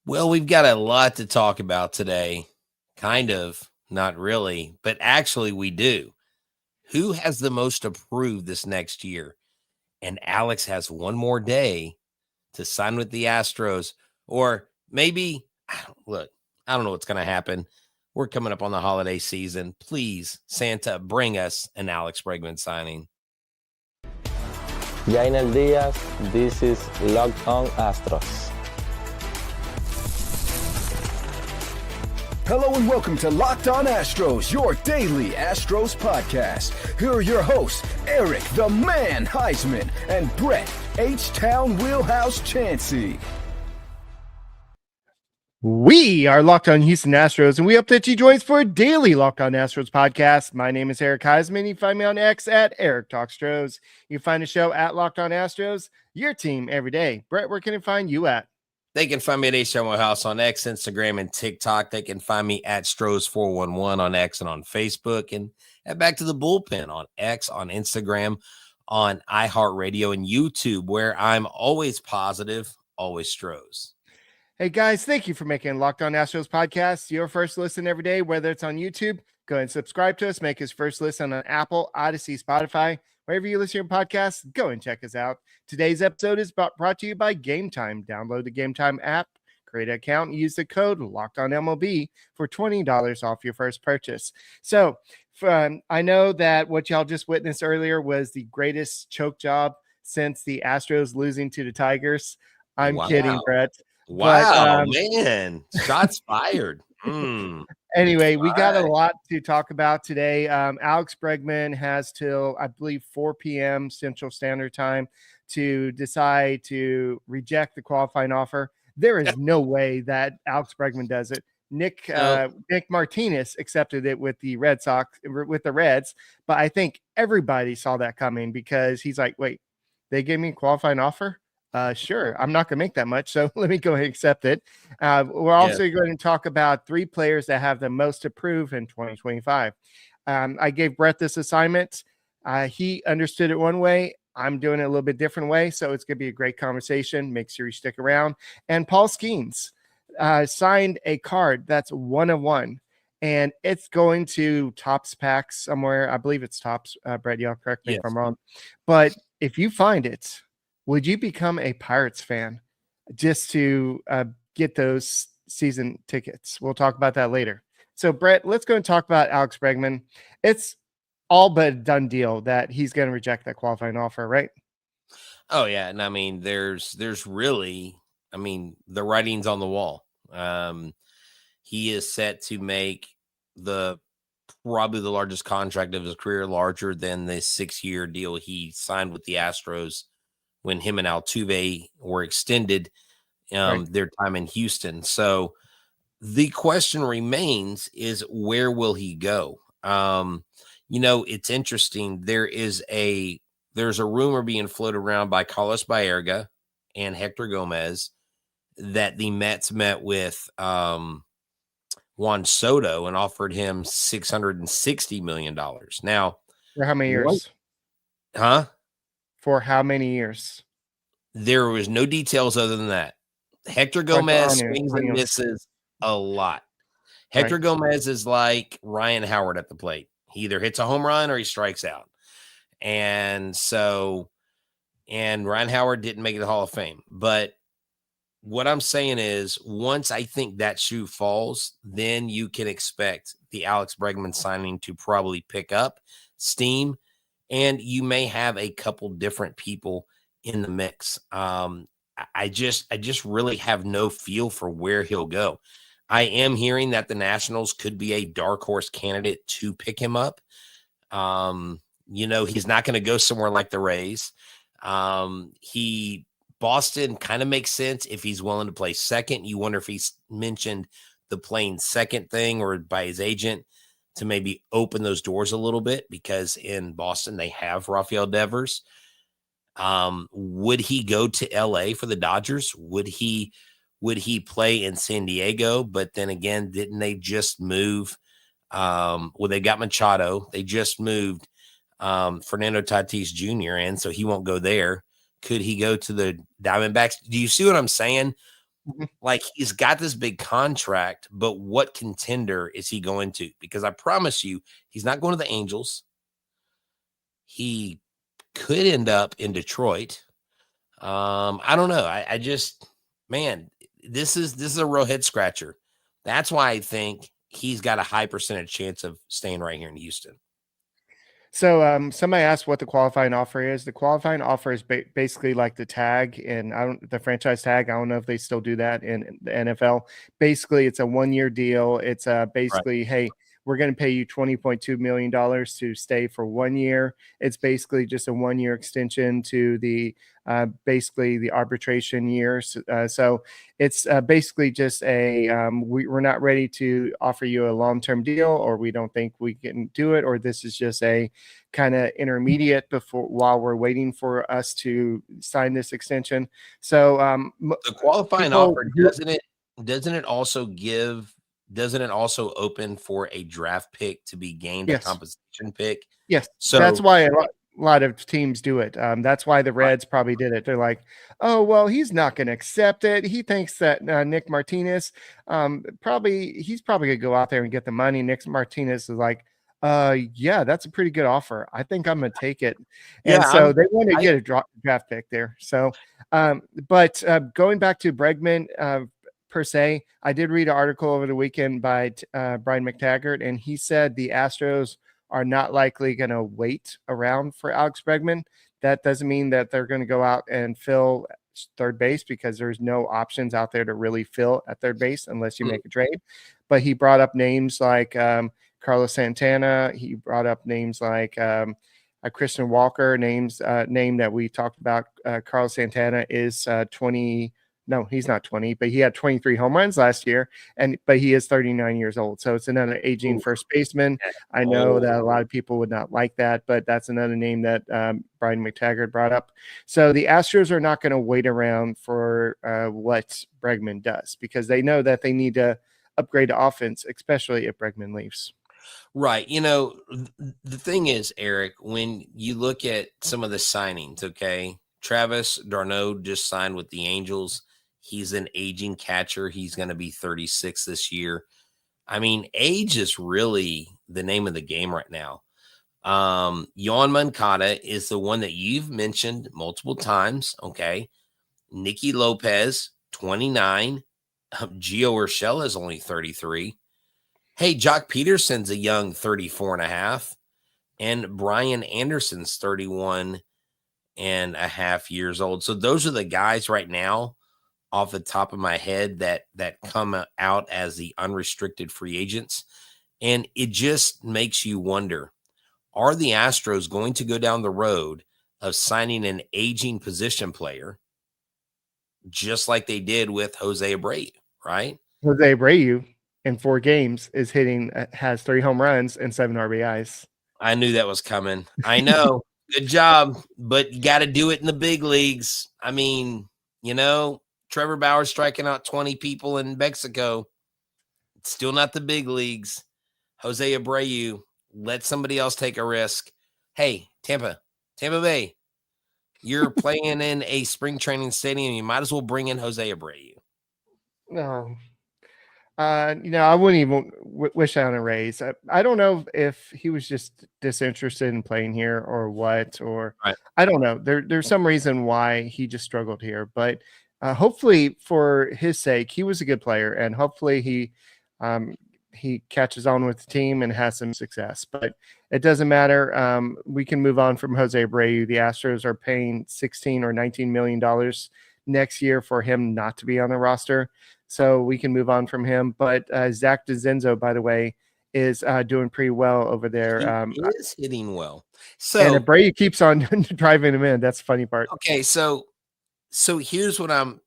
Well, we've got a lot to talk about today. Kind of, not really, but actually we do. Who has the most to prove this next year? And Alex has one more day to sign with the Astros. Or maybe, look, I don't know what's going to happen. We're coming up on the holiday season. Please, Santa, bring us an Alex Bregman signing. Jainer Diaz, this is Locked On Astros. Hello and welcome to Locked On Astros, your daily Astros podcast. Here are your hosts, Eric the Man Huysman and Brett H-Town Wheelhouse Chancey. We are Locked On Houston Astros, and we hope that you join us for a daily Locked On Astros podcast. My name is Eric Huysman. You can find me on X at Eric Talkstros. You can find the show at Locked On Astros, your team every day. Brett, where can I find you at? They can find me at H-Town House on X, Instagram, and TikTok. They can find me at Stros411 on X and on Facebook. And back to the bullpen on X, on Instagram, on iHeartRadio, and YouTube, where I'm always positive, always Stros. Hey, guys, thank you for making Locked On Astros podcast your first listen every day, whether it's on YouTube. Go ahead and subscribe to us. Make us first listen on Apple, Odyssey, Spotify. Wherever you listen to your podcasts, go and check us out. Today's episode is brought to you by Game Time. Download the Game Time app, create an account, and use the code LOCKEDONMLB for $20 off your first purchase. So I know that what y'all just witnessed earlier was the greatest choke job since the Astros losing to the Tigers. I'm kidding, Brett. Wow, man. Shots fired. Anyway, we got a lot to talk about today. Alex Bregman has till, I believe, 4 p.m. Central Standard Time to decide to reject the qualifying offer. There is no way that Alex Bregman does it. Nick Martinez accepted it with the Reds, but I think everybody saw that coming because he's like, wait, they gave me a qualifying offer? Sure, I'm not going to make that much, so let me go ahead and accept it. We're also going to talk about 3 players that have the most to prove in 2025. I gave Brett this assignment. He understood it one way. I'm doing it a little bit different way, so it's going to be a great conversation. Make sure you stick around. And Paul Skeens signed a card that's 1 of 1, and it's going to Topps Packs somewhere. I believe it's Topps. Brett, y'all correct me if I'm wrong. But if you find it, would you become a Pirates fan just to get those season tickets? We'll talk about that later. So, Brett, let's go and talk about Alex Bregman. It's all but a done deal that he's going to reject that qualifying offer, right? Oh, yeah. And I mean, there's really, the writing's on the wall. He is set to make probably the largest contract of his career, larger than the 6-year deal he signed with the Astros when him and Altuve were extended their time in Houston. So the question remains is, where will he go? It's interesting. There's a rumor being floated around by Carlos Baerga and Hector Gomez that the Mets met with Juan Soto and offered him $660 million. Now, for how many years? For how many years? There was no details other than that. Hector Gomez swings and misses a lot. Hector Gomez is like Ryan Howard at the plate. He either hits a home run or he strikes out. And Ryan Howard didn't make the Hall of Fame. But what I'm saying is, once I think that shoe falls, then you can expect the Alex Bregman signing to probably pick up steam. And you may have a couple different people in the mix. I just really have no feel for where he'll go. I am hearing that the Nationals could be a dark horse candidate to pick him up. He's not going to go somewhere like the Rays. Boston kind of makes sense if he's willing to play second. You wonder if he's mentioned the playing second thing or by his agent to maybe open those doors a little bit, because in Boston they have Rafael Devers. Would he go to LA for the Dodgers? Would he play in San Diego? But then again, didn't they just move? They got Machado. They just moved Fernando Tatis Jr. and so he won't go there. Could he go to the Diamondbacks? Do you see what I'm saying? Mhm. Like, he's got this big contract, but what contender is he going to? Because I promise you, he's not going to the Angels. He could end up in Detroit. I don't know. I just, man, this is a real head scratcher. That's why I think he's got a high percentage chance of staying right here in Houston. So somebody asked what the qualifying offer is. The qualifying offer is basically like the tag and the franchise tag. I don't know if they still do that in the NFL. Basically, it's a 1-year deal. It's basically, hey, we're going to pay you $20.2 million to stay for 1 year. It's basically just a 1-year extension to the basically the arbitration years. So it's basically just we're not ready to offer you a long-term deal, or we don't think we can do it, or this is just a kind of intermediate while we're waiting for us to sign this extension. So the qualifying offer, doesn't it also open for a draft pick to be gained, a compensation pick? Yes. So that's why a lot of teams do it. That's why the Reds probably did it. They're like, oh, well, he's not going to accept it. He thinks that Nick Martinez, he's probably going to go out there and get the money. Nick Martinez is like, yeah, that's a pretty good offer. I think I'm going to take it. And so they want to get a draft pick there. So, but going back to Bregman, per se, I did read an article over the weekend by Brian McTaggart, and he said the Astros are not likely going to wait around for Alex Bregman. That doesn't mean that they're going to go out and fill third base, because there's no options out there to really fill at third base unless you make a trade. But he brought up names like Carlos Santana. He brought up names like Christian Walker, name that we talked about. Carlos Santana is 20. No, he's not 20, but he had 23 home runs last year, but he is 39 years old. So it's another aging first baseman. I know that a lot of people would not like that, but that's another name that Brian McTaggart brought up. So the Astros are not going to wait around for what Bregman does, because they know that they need to upgrade the offense, especially if Bregman leaves. Right. You know, the thing is, Eric, when you look at some of the signings, okay, Travis d'Arnaud just signed with the Angels. He's an aging catcher. He's going to be 36 this year. I mean, age is really the name of the game right now. Yoan Moncada is the one that you've mentioned multiple times. Okay. Nicky Lopez, 29. Gio Urshela is only 33. Hey, Jock Peterson's a young 34 and a half. And Brian Anderson's 31 and a half years old. So those are the guys right now off the top of my head that come out as the unrestricted free agents. And it just makes you wonder, are the Astros going to go down the road of signing an aging position player just like they did with Jose Abreu, right? Jose Abreu in 4 games has 3 home runs and 7 RBIs. I knew that was coming. I know. Good job, but you got to do it in the big leagues. I mean, you know, Trevor Bauer striking out 20 people in Mexico. It's still not the big leagues. Jose Abreu, let somebody else take a risk. Hey, Tampa Bay, you're playing in a spring training stadium. You might as well bring in Jose Abreu. No. I wouldn't even wish on a raise. I don't know if he was just disinterested in playing here or what, or I don't know. There's some reason why he just struggled here, but hopefully for his sake, he was a good player, and hopefully he catches on with the team and has some success. But it doesn't matter. We can move on from Jose Abreu. The Astros are paying $16 or $19 million next year for him not to be on the roster. So we can move on from him. But Zach DeZenzo, by the way, is doing pretty well over there. He is hitting well. So, and Abreu keeps on driving him in. That's the funny part. Okay, so here's what I'm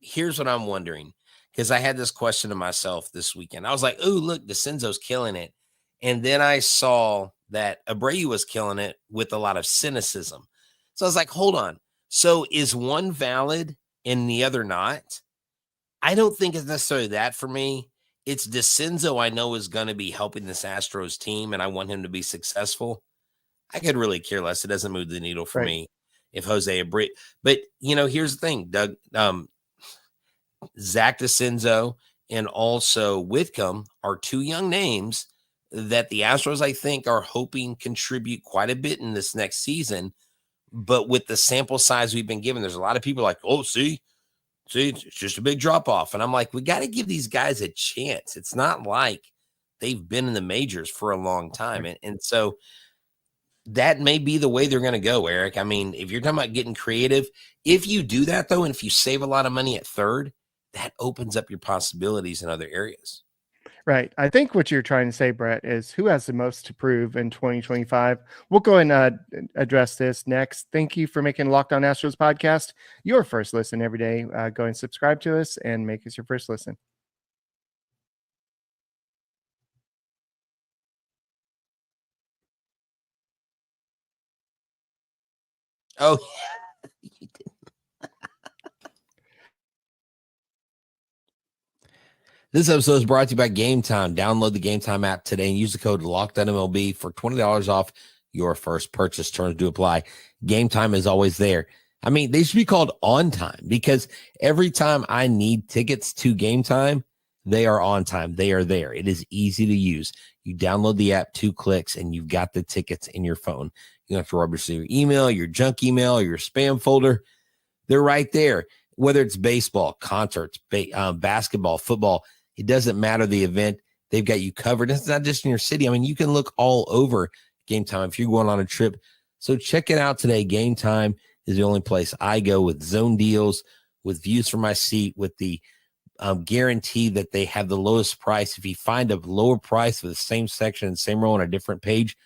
wondering, because I had this question to myself this weekend. I was like, "Oh, look, DeCenzo's killing it," and then I saw that Abreu was killing it with a lot of cynicism. So I was like, "Hold on. So is one valid and the other not?" I don't think it's necessarily that for me. It's DeCenzo I know is going to be helping this Astros team, and I want him to be successful. I could really care less. It doesn't move the needle for me if Jose Abreu. But, you know, here's the thing, Doug. Zach DeCenzo and also Whitcomb are two young names that the Astros, I think, are hoping contribute quite a bit in this next season. But with the sample size we've been given, there's a lot of people like, oh, see, it's just a big drop off. And I'm like, we got to give these guys a chance. It's not like they've been in the majors for a long time. And so that may be the way they're going to go, Eric. I mean, if you're talking about getting creative, if you do that, though, and if you save a lot of money at third, that opens up your possibilities in other areas. Right. I think what you're trying to say, Brett, is who has the most to prove in 2025. We'll go and address this next. Thank you for making Locked On Astros podcast your first listen every day. Go and subscribe to us and make us your first listen. Oh, This episode is brought to you by Game Time. Download the Game Time app today and use the code LOCKEDONMLB for $20 off your first purchase. Terms do apply. Game Time is always there. I mean, they should be called On Time because every time I need tickets to Game Time, they are on time. They are there. It is easy to use. You download the app, 2 clicks, and you've got the tickets in your phone. You don't have to rubber your email, your junk email, your spam folder. They're right there. Whether it's baseball, concerts, basketball, football, it doesn't matter the event. They've got you covered. It's not just in your city. I mean, you can look all over Game Time if you're going on a trip. So check it out today. Game Time is the only place I go with zone deals, with views from my seat, with the guarantee that they have the lowest price. If you find a lower price for the same section and same row on a different page,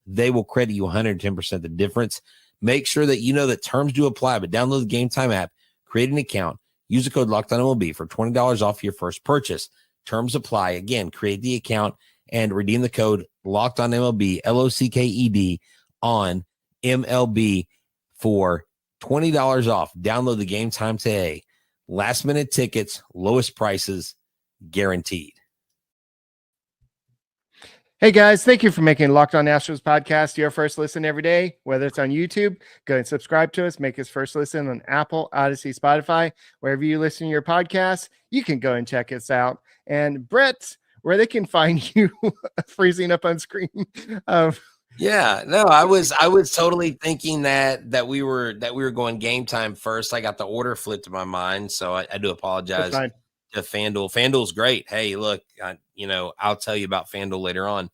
they will credit you 110% the difference. Make sure that you know that terms do apply, but download the Game Time app, create an account, use the code LOCKEDONMLB for $20 off your first purchase. Terms apply. Again, create the account and redeem the code LOCKEDONMLB, LOCKED on MLB for $20 off. Download the Game Time today. Last minute tickets, lowest prices, guaranteed. Hey guys, thank you for making Locked On Astros podcast your first listen every day. Whether it's on YouTube, go and subscribe to us. Make us first listen on Apple, Odyssey, Spotify, wherever you listen to your podcasts. You can go and check us out. And Brett, where they can find you freezing up on screen. Yeah, no, I was totally thinking that we were going Game Time first. I got the order flipped in my mind, so I do apologize to FanDuel. FanDuel's great. Hey, look, I'll tell you about FanDuel later on.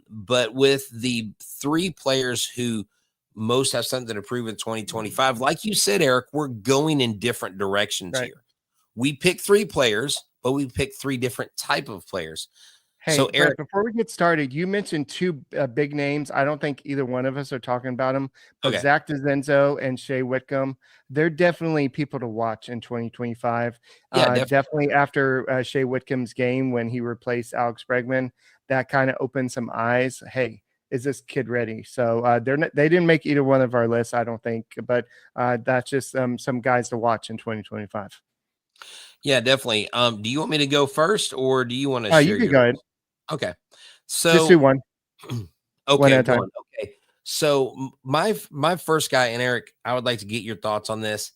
But with the 3 players who most have something to prove in 2025, like you said, Eric, we're going in different directions here. We picked 3 players, but we picked 3 different type of players. Hey, so Eric, Brett, before we get started, you mentioned 2 big names. I don't think either one of us are talking about them, but okay. Zach DeCenzo and Shea Whitcomb, they're definitely people to watch in 2025. Yeah, definitely after Shea Whitcomb's game when he replaced Alex Bregman, that kind of opened some eyes. Hey, is this kid ready? So they didn't make either one of our lists, I don't think, but that's just some guys to watch in 2025. Yeah, definitely. Do you want me to go first, or do you want to share? You can go ahead. Okay, so just do one. Okay, one at a time. Okay, so my first guy, and Eric, I would like to get your thoughts on this.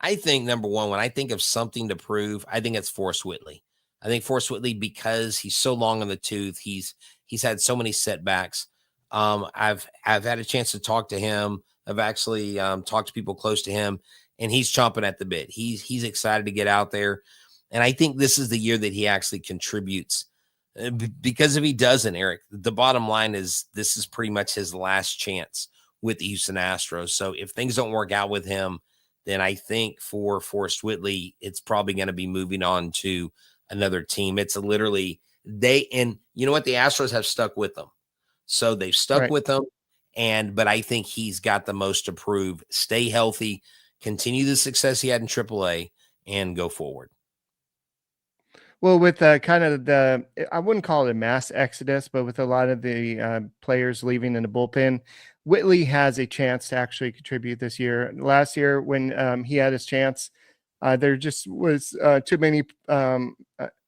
I think number one, when I think of something to prove, I think it's Forrest Whitley. I think Forrest Whitley, because he's so long on the tooth, he's had so many setbacks. I've had a chance to talk to him. I've actually talked to people close to him, and he's chomping at the bit. He's excited to get out there, and I think this is the year that he actually contributes. Because if he doesn't, Eric, the bottom line is this is pretty much his last chance with the Houston Astros. So if things don't work out with him, then I think for Forrest Whitley, it's probably going to be moving on to another team. It's literally and you know what? The Astros have stuck with them. So they've stuck with them. But I think he's got the most to prove. Stay healthy, continue the success he had in AAA, and go forward. Well, with kind of I wouldn't call it a mass exodus, but with a lot of the players leaving in the bullpen, Whitley has a chance to actually contribute this year. Last year, when he had his chance, there just was too many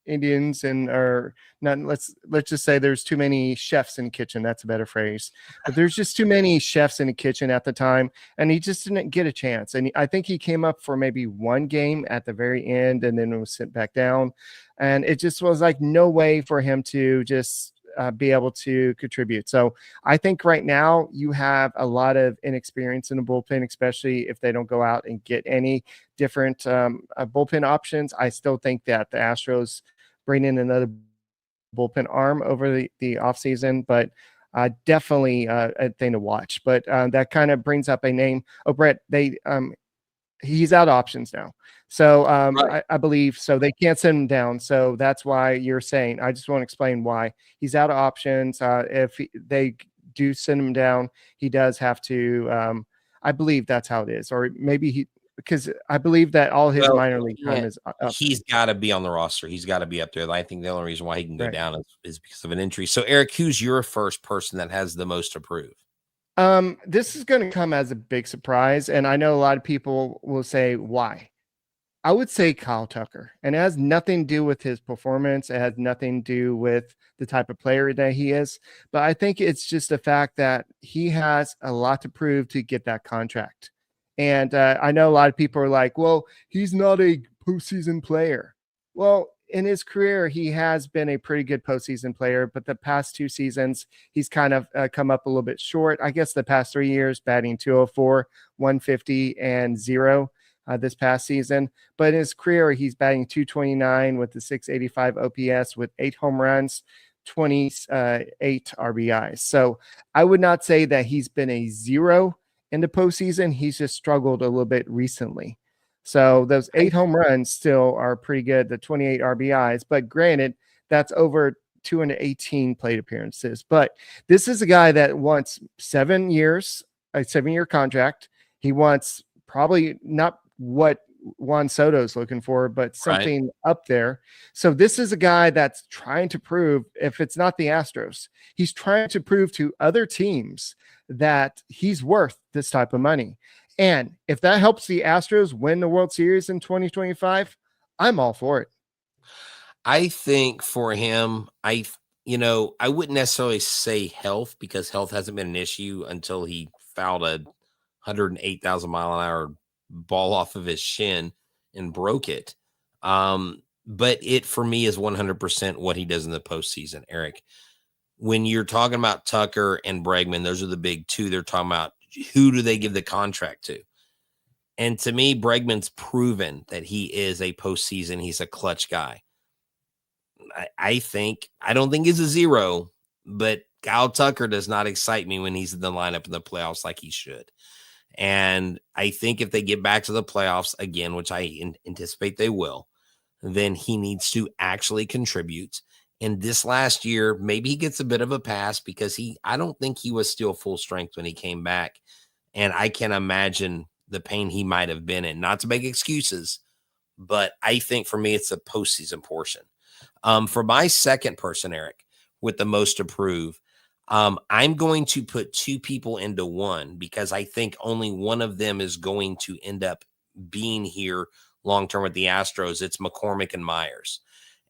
Indians or not. Let's just say there's too many chefs in the kitchen. That's a better phrase. But there's just too many chefs in the kitchen at the time, and he just didn't get a chance. And I think he came up for maybe one game at the very end, and then was sent back down. And it just was like no way for him to just be able to contribute. So I think right now you have a lot of inexperience in the bullpen, especially if they don't go out and get any different bullpen options. I still think that the Astros bring in another bullpen arm over the offseason, but definitely a thing to watch. But that kind of brings up a name. Oh, Brett, he's out of options now. So right. I believe so. They can't send him down. So that's why you're saying, I just want to explain why he's out of options. If they do send him down, he does have to, I believe that's how it is. Or maybe because I believe that all his minor league time is up. He's got to be on the roster. He's got to be up there. I think the only reason why he can go down is because of an injury. So Eric, who's your first person that has the most to prove? This is going to come as a big surprise, and I know a lot of people will say why. I would say Kyle Tucker, and it has nothing to do with his performance. It has nothing to do with the type of player that he is, but I think it's just the fact that he has a lot to prove to get that contract. And I know a lot of people are like, well, he's not a postseason player. Well, in his career, he has been a pretty good postseason player, but the past 2 seasons, he's kind of come up a little bit short. I guess the past 3 years, batting 204, 150, and 0 this past season. But in his career, he's batting 229 with the 685 OPS with 8 home runs, 28 RBIs. So I would not say that he's been a 0 in the postseason. He's just struggled a little bit recently. So those 8 home runs still are pretty good, the 28 RBIs, but granted, that's over 218 plate appearances. But this is a guy that wants 7 years, a 7-year contract. He wants probably not what Juan Soto's looking for, but something up there. So this is a guy that's trying to prove, if it's not the Astros, he's trying to prove to other teams that he's worth this type of money. And if that helps the Astros win the World Series in 2025, I'm all for it. I think for him, I wouldn't necessarily say health, because health hasn't been an issue until he fouled a 108,000 mile an hour ball off of his shin and broke it. But it, for me, is 100% what he does in the postseason, Eric. When you're talking about Tucker and Bregman, those are the big two. They're talking about who do they give the contract to? And to me, Bregman's proven that he is a postseason. He's a clutch guy. I don't think he's a 0, but Kyle Tucker does not excite me when he's in the lineup in the playoffs like he should. And I think if they get back to the playoffs again, which I anticipate they will, then he needs to actually contribute. And this last year, maybe he gets a bit of a pass because I don't think he was still full strength when he came back. And I can imagine the pain he might have been in. Not to make excuses, but I think for me, it's a postseason portion. For my second person, Eric, with the most to prove, I'm going to put 2 people into one, because I think only one of them is going to end up being here long-term with the Astros. It's McCormick and Myers.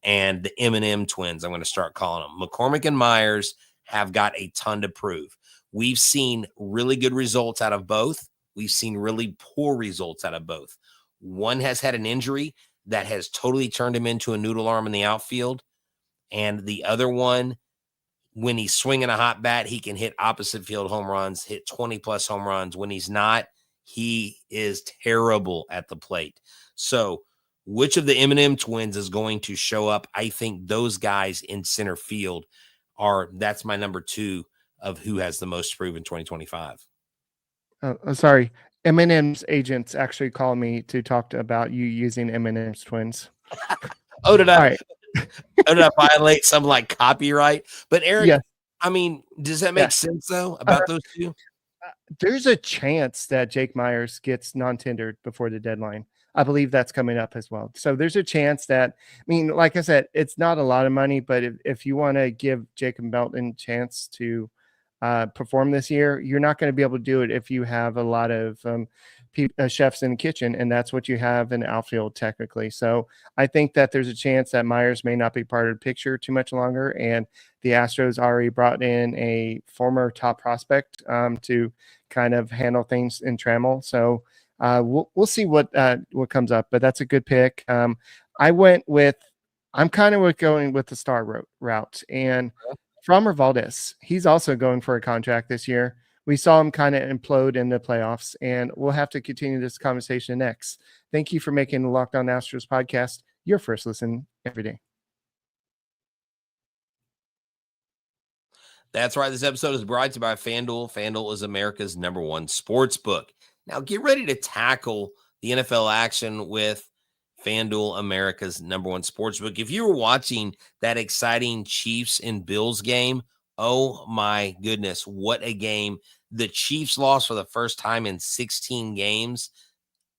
And the M&M twins, I'm going to start calling them. McCormick and Myers have got a ton to prove. We've seen really good results out of both. We've seen really poor results out of both. One has had an injury that has totally turned him into a noodle arm in the outfield. And the other one, when he's swinging a hot bat, he can hit opposite field home runs, hit 20-plus home runs. When he's not, he is terrible at the plate. So which of the M&M twins is going to show up? I think those guys in center field that's my number 2 of who has the most to prove in 2025. Sorry. M&M's agents actually called me to talk about you using M&M's twins. Did I violate some copyright? But Eric, yes. I mean, does that make sense though about those two? There's a chance that Jake Myers gets non-tendered before the deadline. I believe that's coming up as well. So there's a chance that, like I said, it's not a lot of money, but if you want to give Jacob Melton a chance to perform this year, you're not going to be able to do it if you have a lot of chefs in the kitchen, and that's what you have in the outfield technically. So I think that there's a chance that Myers may not be part of the picture too much longer, and the Astros already brought in a former top prospect to kind of handle things in Trammell. So we'll see what comes up, but that's a good pick. I'm kind of going with the star route, and Framber Valdez, he's also going for a contract this year. We saw him kind of implode in the playoffs, and we'll have to continue this conversation next. Thank you for making the Locked On Astros podcast your first listen every day. That's right. This episode is brought to you by FanDuel. FanDuel is America's #1 sports book. Now get ready to tackle the NFL action with FanDuel, America's #1 sportsbook. If you were watching that exciting Chiefs and Bills game, oh my goodness, what a game. The Chiefs lost for the first time in 16 games.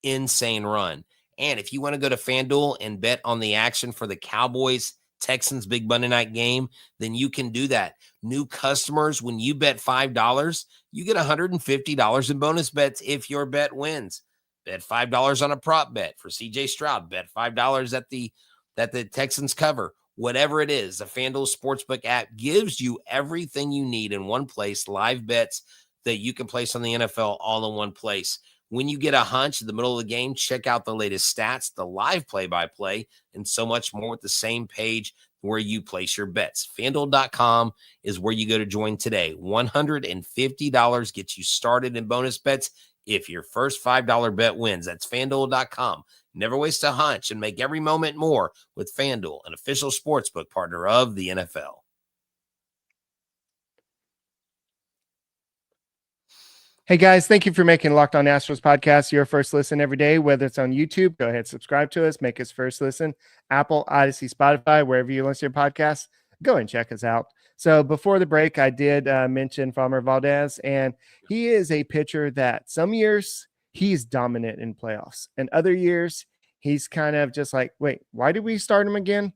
Insane run. And if you want to go to FanDuel and bet on the action for the Cowboys Texans big Monday night game, then you can do that. New customers, when you bet $5, you get $150 in bonus bets if your bet wins. Bet $5 on a prop bet for CJ Stroud. Bet $5 that the Texans cover. Whatever it is, the FanDuel Sportsbook app gives you everything you need in one place. Live bets that you can place on the NFL all in one place. When you get a hunch in the middle of the game, check out the latest stats, the live play-by-play, and so much more with the same page where you place your bets. FanDuel.com is where you go to join today. $150 gets you started in bonus bets if your first $5 bet wins. That's FanDuel.com. Never waste a hunch and make every moment more with FanDuel, an official sportsbook partner of the NFL. Hey guys, thank you for making Locked On Astros podcast your first listen every day. Whether it's on YouTube, go ahead, subscribe to us, make us first listen. Apple, Odyssey, Spotify, wherever you listen to your podcasts, go and check us out. So before the break, I did mention Framber Valdez, and he is a pitcher that some years he's dominant in playoffs, and other years he's kind of just like, wait, why did we start him again?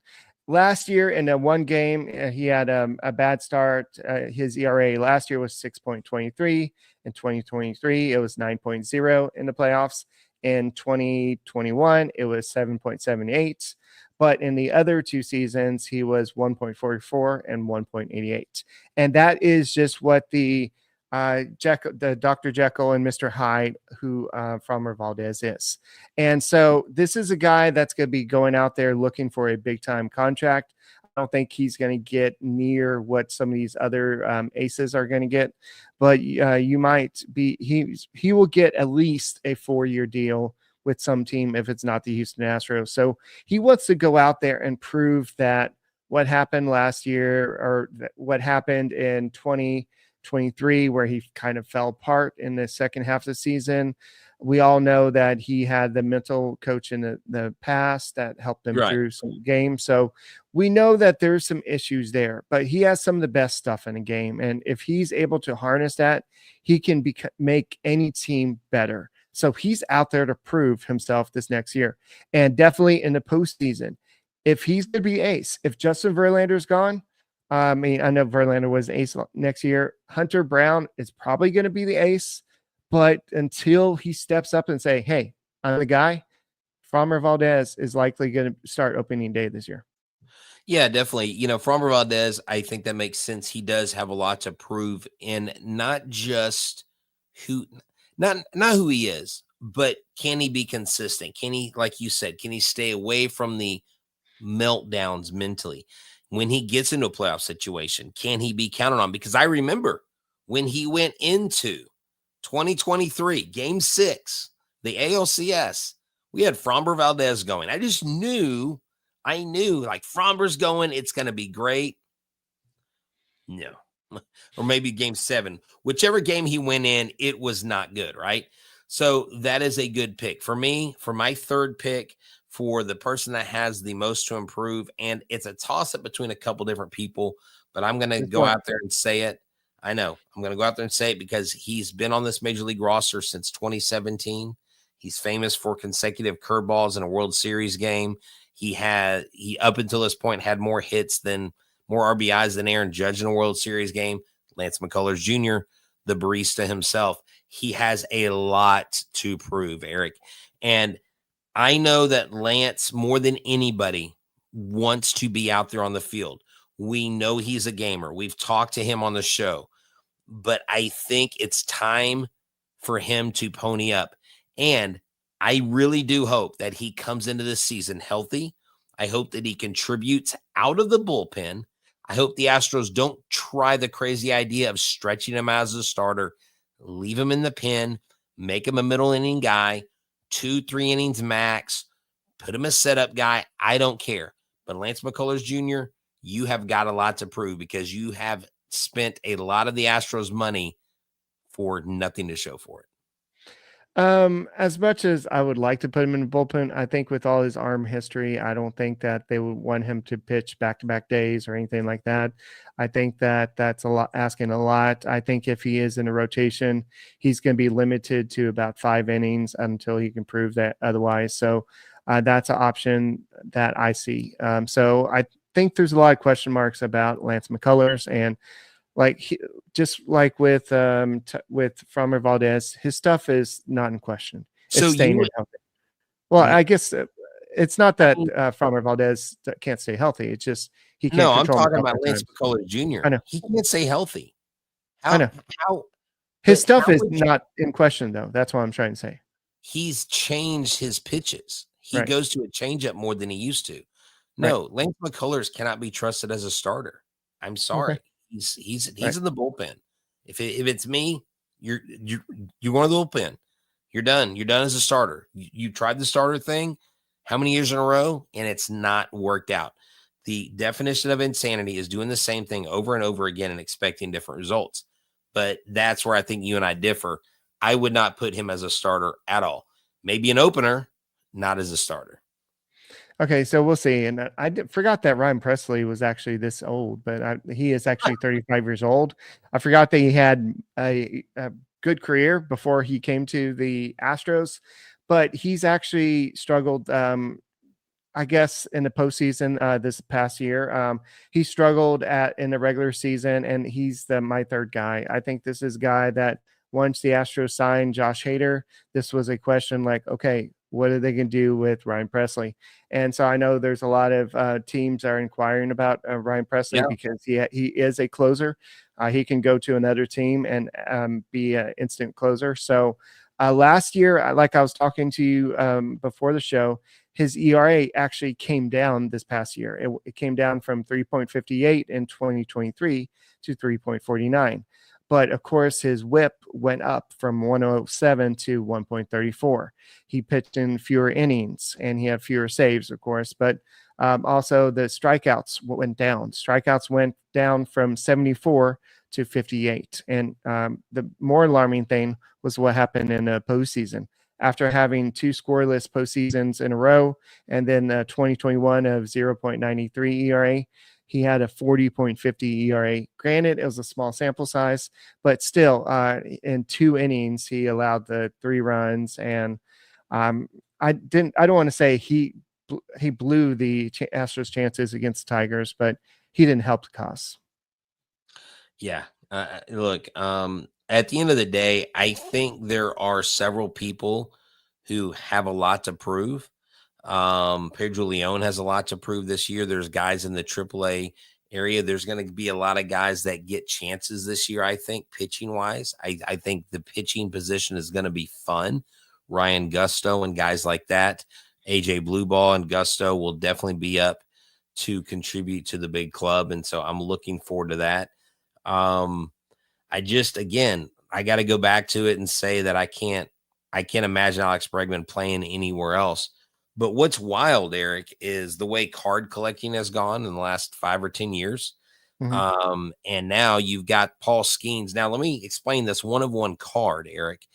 Last year in the one game, he had a bad start. His ERA last year was 6.23. In 2023, it was 9.0 in the playoffs. In 2021, it was 7.78. But in the other two seasons, he was 1.44 and 1.88. And that is just what the Dr. Jekyll and Mr. Hyde, who Framber Valdez is. And so this is a guy that's going to be going out there looking for a big time contract. I don't think he's going to get near what some of these other aces are going to get, but you might be, he will get at least a 4-year deal with some team if it's not the Houston Astros. So he wants to go out there and prove that what happened last year, or what happened in 2023, where he kind of fell apart in the second half of the season. We all know that he had the mental coach in the past that helped him through some games. So we know that there's some issues there, but he has some of the best stuff in the game. And if he's able to harness that, he can make any team better. So he's out there to prove himself this next year. And definitely in the postseason, if he's going to be ace, if Justin Verlander's gone, I mean, I know Verlander was ace next year. Hunter Brown is probably going to be the ace. But until he steps up and say, hey, I'm the guy, Framber Valdez is likely going to start opening day this year. Yeah, definitely. You know, Framber Valdez, I think that makes sense. He does have a lot to prove in not just not who he is, but can he be consistent? Can he, like you said, can he stay away from the meltdowns mentally? When he gets into a playoff situation, can he be counted on? Because I remember when he went into 2023, game 6, the ALCS, we had Framber Valdez going. I knew like Framber's going, it's going to be great. No. Or maybe game 7, whichever game he went in, it was not good, right? So that is a good pick for me, for my third pick, for the person that has the most to improve. And it's a toss up between a couple different people, but I'm going to go out there and say it. I know I'm going to go out there and say it because he's been on this major league roster since 2017. He's famous for consecutive curveballs in a World Series game. He up until this point had more RBIs than Aaron Judge in a World Series game. Lance McCullers Jr., the barista himself. he has a lot to prove, Eric. And I know that Lance, more than anybody, wants to be out there on the field. We know he's a gamer. We've talked to him on the show, but I think it's time for him to pony up. And I really do hope that he comes into this season healthy. I hope that he contributes out of the bullpen. I hope the Astros don't try the crazy idea of stretching him as a starter. Leave him in the pen, make him a middle inning guy, 2-3 innings max, put him a setup guy. I don't care. But Lance McCullers Jr., you have got a lot to prove because you have spent a lot of the Astros money for nothing to show for it. As much as I would like to put him in the bullpen, I think with all his arm history, I don't think that they would want him to pitch back-to-back days or anything like that. I think that that's a lot, asking a lot. I think if he is in a rotation, he's going to be limited to about 5 innings until he can prove that otherwise. So that's an option that I see. So I think there's a lot of question marks about Lance McCullers, and just like with Framber Valdez, his stuff is not in question. It's So staying healthy. Well, I guess it's not that Framber Valdez can't stay healthy. It's just he can't. No, I'm control talking about Lance McCullers Jr. I know. He can't stay healthy. I know. How his stuff is not in question, though. That's what I'm trying to say. He's changed his pitches. He Right. goes to a changeup more than he used to. No, Right. Lance McCullers cannot be trusted as a starter. I'm sorry. Okay. He's Right. in the bullpen. If it's me, you're going to the bullpen. You're done. You're done as a starter. You tried the starter thing how many years in a row, and it's not worked out. The definition of insanity is doing the same thing over and over again and expecting different results. But that's where I think you and I differ. I would not put him as a starter at all. Maybe an opener, not as a starter. Okay, so we'll see. And forgot that Ryan Presley was actually this old, but he is actually 35 years old. I forgot that he had a good career before he came to the Astros, but he's actually struggled. I guess in the postseason this past year, he struggled in the regular season, and he's my third guy. I think this is a guy that once the Astros signed Josh Hader, this was a question like, okay, what are they going to do with Ryan Presley? And so I know there's a lot of teams are inquiring about Ryan Presley because he is a closer. He can go to another team and be an instant closer. So last year, like I was talking to you before the show, his ERA actually came down this past year. It came down from 3.58 in 2023 to 3.49. But of course, his whip went up from 107 to 1.34. He pitched in fewer innings and he had fewer saves, of course. But also the strikeouts went down. Strikeouts went down from 74 to 58. And the more alarming thing was what happened in the postseason. After having 2 scoreless postseasons in a row, and then 2021 of 0.93 ERA, he had a 40.50 ERA. Granted, it was a small sample size, but still, in 2 innings, he allowed the 3 runs. And I don't want to say he blew the Astros' chances against the Tigers, but he didn't help the cause. Yeah. Look, at the end of the day, I think there are several people who have a lot to prove. Pedro Leon has a lot to prove this year. There's guys in the AAA area. There's going to be a lot of guys that get chances this year, I think, pitching wise. I think the pitching position is going to be fun. Ryan Gusto and guys like that. AJ Blueball and Gusto will definitely be up to contribute to the big club. And so I'm looking forward to that. I got to go back to it and say that I can't imagine Alex Bregman playing anywhere else. But what's wild, Eric, is the way card collecting has gone in the last 5 or 10 years. Mm-hmm. And now you've got Paul Skeens. Now, let me explain this 1-of-1 card, Eric,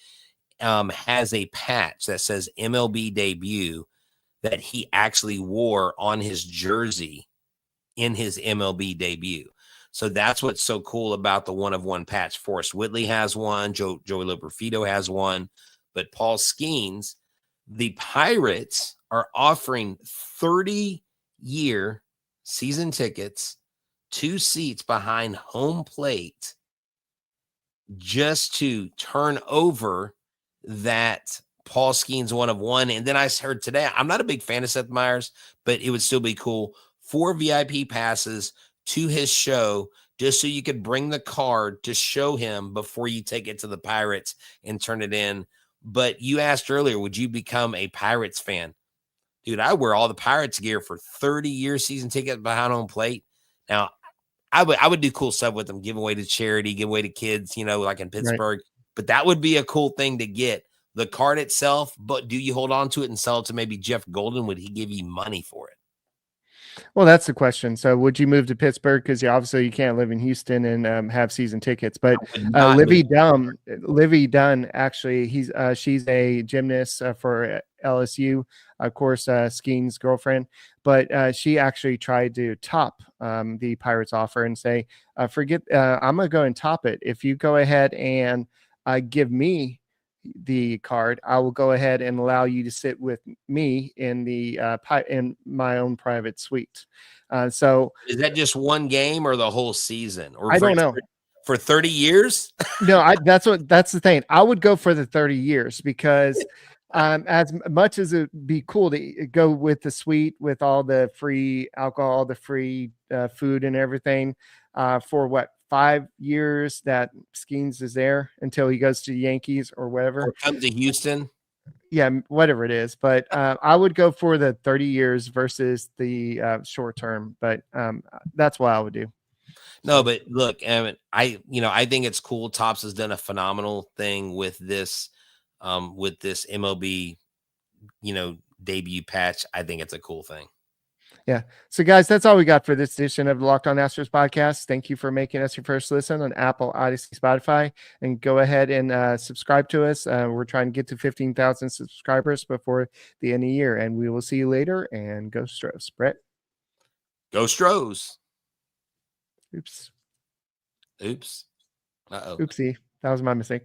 has a patch that says MLB debut that he actually wore on his jersey in his MLB debut. So that's what's so cool about the 1-of-1 patch. Forrest Whitley has one. Joey Loperfido has one. But Paul Skeens, the Pirates are offering 30-year season tickets, 2 seats behind home plate just to turn over that Paul Skeens 1 of 1. And then I heard today, I'm not a big fan of Seth Meyers, but it would still be cool. 4 VIP passes to his show, just so you could bring the card to show him before you take it to the Pirates and turn it in. But you asked earlier, would you become a Pirates fan? Dude, I wear all the Pirates gear for 30 years, season ticket behind home plate. Now, I would do cool stuff with them, give away to charity, give away to kids, like in Pittsburgh. Right. But that would be a cool thing to get. The card itself, but do you hold on to it and sell it to maybe Jeff Golden? Would he give you money for it? Well, that's the question. So would you move to Pittsburgh? Because obviously you can't live in Houston and have season tickets. But Livy Dunn, actually, she's a gymnast for LSU, of course, Skenes' girlfriend. But she actually tried to top the Pirates offer and say, I'm going to go and top it. If you go ahead and give me the card, I will go ahead and allow you to sit with me in the in my own private suite. So is that just one game or the whole season? Or I don't know. For 30 years? No, that's the thing. I would go for the 30 years because as much as it'd be cool to go with the suite with all the free alcohol, the free food and everything for 5 years that Skenes is there until he goes to the Yankees or whatever. Or comes to Houston. Yeah, whatever it is. But I would go for the 30 years versus the short term. But that's what I would do. No, but look, I think it's cool. Topps has done a phenomenal thing with this MLB, debut patch. I think it's a cool thing. Yeah. So, guys, that's all we got for this edition of the Locked On Astros podcast. Thank you for making us your first listen on Apple, Odyssey, Spotify, and go ahead and subscribe to us. We're trying to get to 15,000 subscribers before the end of the year, and we will see you later. And go Stros. Brett? Go Stros. Oops. Uh-oh. Oopsie. That was my mistake.